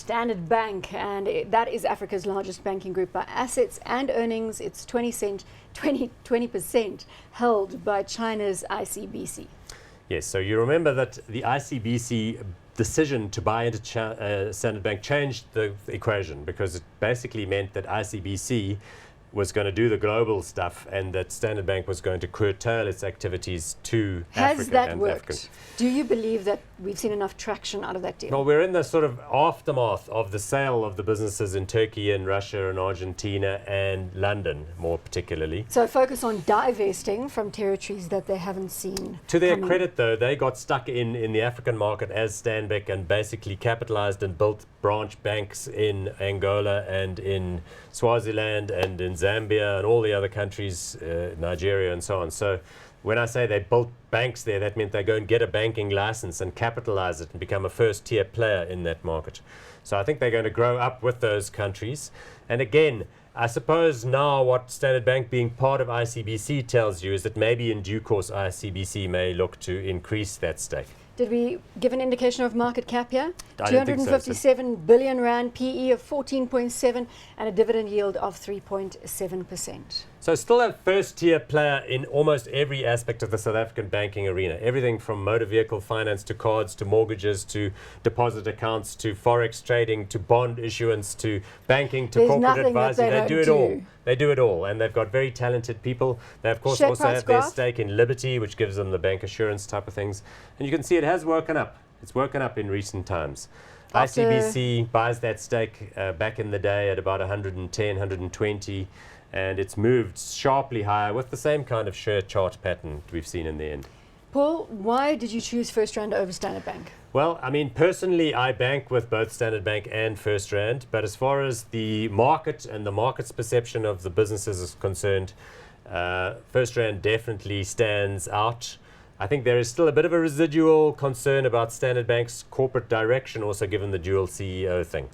Standard Bank, and that is Africa's largest banking group by assets and earnings. It's 20% held by China's ICBC. Yes, so you remember that the ICBC decision to buy into Standard Bank changed the equation, because it basically meant that ICBC was going to do the global stuff and that Standard Bank was going to curtail its activities to Africa. Has that worked? Do you believe that we've seen enough traction out of that deal? Well, we're in the sort of aftermath of the sale of the businesses in Turkey and Russia and Argentina and London, more particularly. So focus on divesting from territories that they haven't seen. To their credit, though, they got stuck in the African market as Stanbic and basically capitalized and built branch banks in Angola and in Swaziland and in Zambia and all the other countries, Nigeria and so on. So when I say they built banks there, that meant they go and get a banking license and capitalize it and become a first-tier player in that market. So I think they're going to grow up with those countries. And again, I suppose now what Standard Bank being part of ICBC tells you is that maybe in due course ICBC may look to increase that stake. Did we give an indication of market cap here? I don't think so. 257 billion rand, PE of 14.7 and a dividend yield of 3.7%. So still a first-tier player in almost every aspect of the South African banking arena. Everything from motor vehicle finance to cards to mortgages to deposit accounts to forex trading to bond issuance to banking to corporate advisory. They do it all. They do it all, and they've got very talented people. They, of course, also have their stake in Liberty, which gives them the bank assurance type of things. And you can see it has woken up. It's woken up in recent times. ICBC buys that stake back in the day at about 110, 120, and it's moved sharply higher with the same kind of share chart pattern we've seen in the end. Paul, why did you choose FirstRand over Standard Bank? Well, I mean, personally, I bank with both Standard Bank and FirstRand, but as far as the market and the market's perception of the businesses is concerned, FirstRand definitely stands out. I think there is still a bit of a residual concern about Standard Bank's corporate direction, also given the dual CEO thing.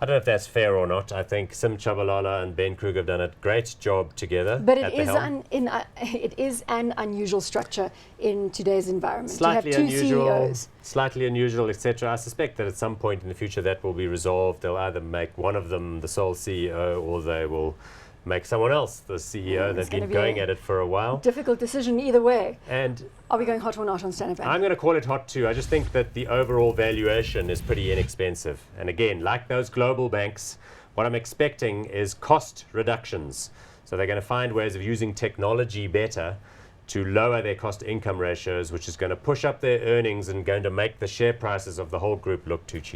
I don't know if that's fair or not. I think Sim Chabalala and Ben Krug have done a great job together. But it is an unusual structure in today's environment. Slightly you have two unusual, CEOs. Slightly unusual, etc. I suspect that at some point in the future that will be resolved. They'll either make one of them the sole CEO, or they will make someone else the CEO. They've been going at it for a while. Difficult decision either way. And are we going hot or not on Standard Bank? I'm going to call it hot too. I just think that the overall valuation is pretty inexpensive. And again, like those global banks, what I'm expecting is cost reductions. So they're going to find ways of using technology better to lower their cost-income ratios, which is going to push up their earnings and going to make the share prices of the whole group look too cheap.